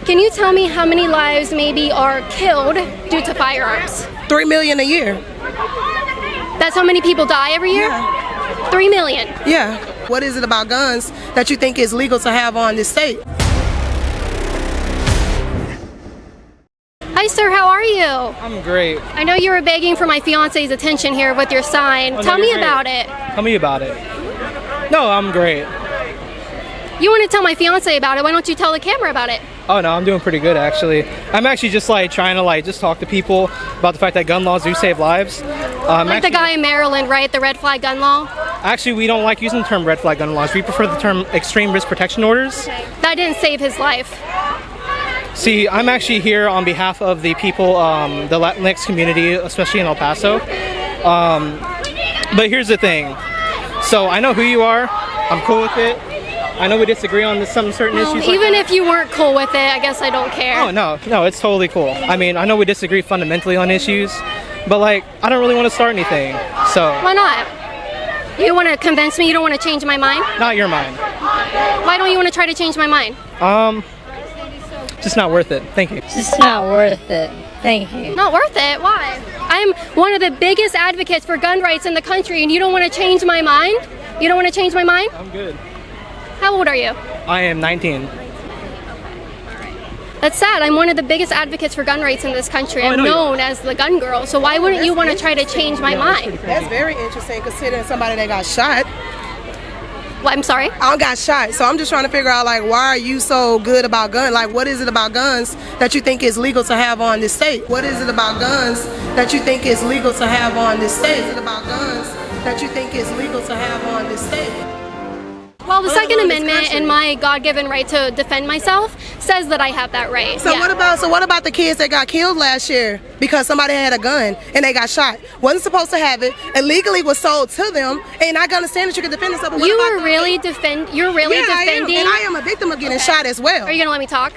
Can you tell me how many lives maybe are killed due to firearms? 3 million a year. That's how many people die every year? Yeah. 3 million. Yeah. What is it about guns that you think is legal to have on this state? Hi sir, how are you? I'm great. I know you were begging for my fiance's attention here with your sign. Oh, no, tell me you're great. about it. Tell me about it. No, I'm great. You want to tell my fiance about it, why don't you tell the camera about it? Oh no, I'm doing pretty good actually. I'm actually just like trying to like just talk to people about the fact that gun laws do save lives. Like the guy in Maryland, right? The red flag gun law? Actually, we don't like using the term red flag gun laws. We prefer the term extreme risk protection orders. That didn't save his life. See, I'm actually here on behalf of the people, the Latinx community, especially in El Paso. But here's the thing. So I know who you are. I'm cool with it. I know we disagree on some certain issues. Even if you weren't cool with it, I guess I don't care. Oh no, it's totally cool. I mean, I know we disagree fundamentally on issues, but like, I don't really want to start anything. So why not? You want to convince me you don't want to change my mind? Not your mind. Why don't you want to try to change my mind? Just not worth it. Thank you. Just not worth it. Thank you. Not worth it? Why? I'm one of the biggest advocates for gun rights in the country, and you don't want to change my mind? You don't want to change my mind? I'm good. How old are you? I am 19. That's sad. I'm one of the biggest advocates for gun rights in this country. I'm known as the gun girl. So why wouldn't you want to try to change my mind? That's very interesting considering somebody that got shot. Well, I'm sorry? I got shot. So I'm just trying to figure out, like, why are you so good about guns? Like, what is it about guns that you think is legal to have on this state? What is it about guns that you think is legal to have on this state? What is it about guns that you think is legal to have on this state? Well, the Second Amendment and my God-given right to defend myself says that I have that right. So what about the kids that got killed last year because somebody had a gun and they got shot? Wasn't supposed to have it. Illegally was sold to them, and I can understand that you can defend yourself. But You're really defending. And I am a victim of getting shot as well. Are you gonna let me talk?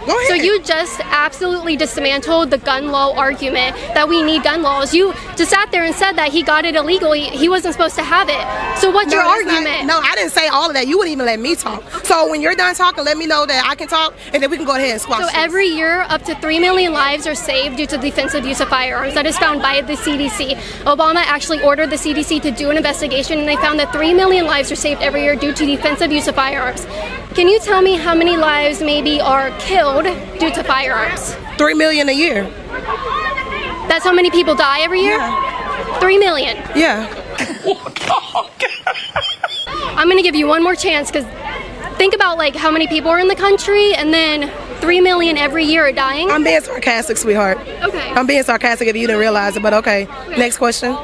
Go ahead. So you just absolutely dismantled the gun law argument that we need gun laws. You just sat there and said that he got it illegally. He wasn't supposed to have it. So what's your argument? No, I didn't say all of that. You wouldn't even let me talk. So when you're done talking, let me know that I can talk, and then we can go ahead and squash this. Every year, up to 3 million lives are saved due to defensive use of firearms. That is found by the CDC. Obama actually ordered the CDC to do an investigation, and they found that 3 million lives are saved every year due to defensive use of firearms. Can you tell me how many lives maybe are killed due to firearms? 3 million a year. That's how many people die every year? Yeah. 3 million. Yeah. I'm gonna give you one more chance, because think about like how many people are in the country, and then 3 million every year are dying. I'm being sarcastic, sweetheart. Okay. I'm being sarcastic if you didn't realize it, but okay. Next question.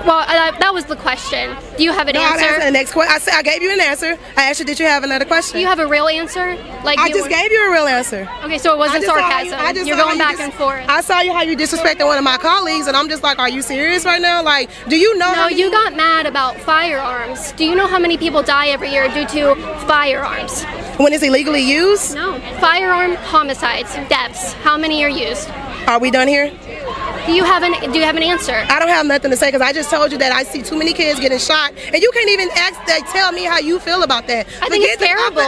Well, that was the question. Do you have an answer? The next question. I gave you an answer. I asked you, did you have another question? Do you have a real answer? Like I just gave you a real answer. Okay, so it wasn't sarcasm. You're going back and forth. I saw you how you disrespected one of my colleagues, and I'm just like, are you serious right now? Like, do you know? No, you got mad about firearms. Do you know how many people die every year due to firearms? When it's illegally used? No. Firearm homicides, deaths. How many are used? Are we done here? Do you have an answer? I don't have nothing to say, because I just told you that I see too many kids getting shot, and you can't even tell me how you feel about that. I think it's terrible.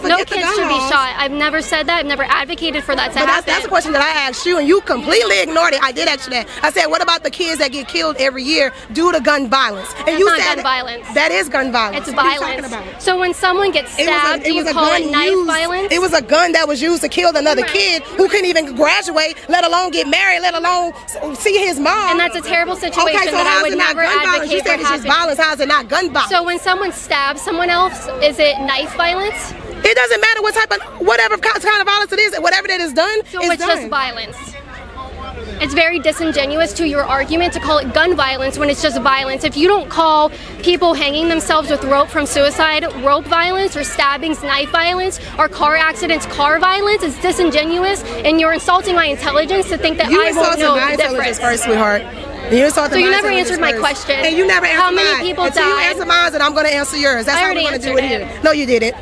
No kids should be shot. I've never said that. I've never advocated for that to happen. That's a question that I asked you, and you completely ignored it. I did ask you that. I said, what about the kids that get killed every year due to gun violence? And you said gun violence. That is gun violence. It's violence. So when someone gets stabbed, do you call it knife violence? It was a gun that was used to kill another kid who couldn't even graduate, let alone get married, let alone see his mom. And that's a terrible situation that I would never advocate for happening. It's violence. How is it not gun violence? So when someone stabs someone else, is it knife violence? It doesn't matter what type of, whatever kind of violence it is, whatever that is done, so it's just violence. It's very disingenuous to your argument to call it gun violence when it's just violence. If you don't call people hanging themselves with rope from suicide rope violence, or stabbings knife violence, or car accidents car violence, it's disingenuous, and you're insulting my intelligence to think that I won't know the difference. First, sweetheart. So you never answered my question. And you never answered how many mine. people Until died? you answer mine, and I'm going to answer yours. That's how we're going to do it here. No, you didn't.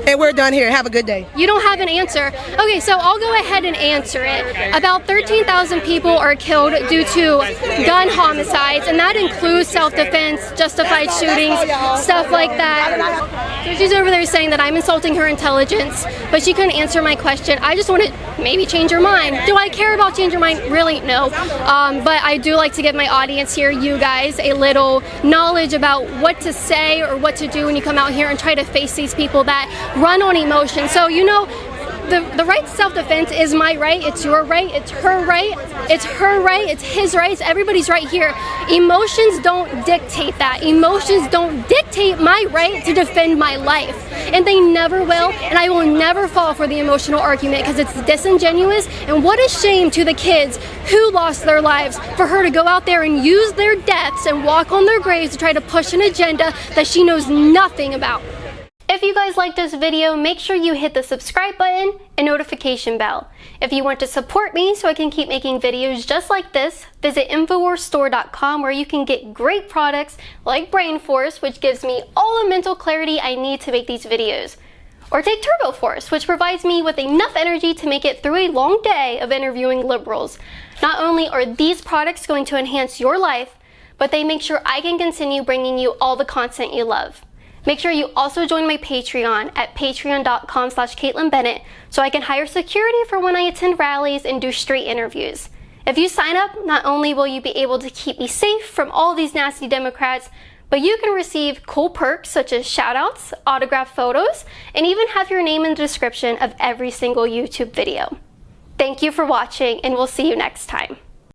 And we're done here. Have a good day. You don't have an answer. Okay, so I'll go ahead and answer it. About 13,000 people are killed due to gun homicides, and that includes self-defense, justified shootings, stuff like that. So she's over there saying that I'm insulting her intelligence, but she couldn't answer my question. I just want to maybe change her mind. Do I care about changing her mind? Really, no. But I do like to give my audience here, you guys, a little knowledge about what to say or what to do when you come out here and try to face these people that run on emotion. So, you know, the right to self-defense is my right, it's your right, it's her right, it's her right, it's his right, it's everybody's right here. Emotions don't dictate that. Emotions don't dictate my right to defend my life. And they never will, and I will never fall for the emotional argument because it's disingenuous. And what a shame to the kids who lost their lives for her to go out there and use their deaths and walk on their graves to try to push an agenda that she knows nothing about. If you guys like this video, make sure you hit the subscribe button and notification bell. If you want to support me so I can keep making videos just like this, visit InfoWarsStore.com where you can get great products like Brain Force, which gives me all the mental clarity I need to make these videos. Or take Turbo Force, which provides me with enough energy to make it through a long day of interviewing liberals. Not only are these products going to enhance your life, but they make sure I can continue bringing you all the content you love. Make sure you also join my Patreon at patreon.com/CaitlinBennett so I can hire security for when I attend rallies and do street interviews. If you sign up, not only will you be able to keep me safe from all these nasty Democrats, but you can receive cool perks such as shoutouts, autographed photos, and even have your name in the description of every single YouTube video. Thank you for watching, and we'll see you next time.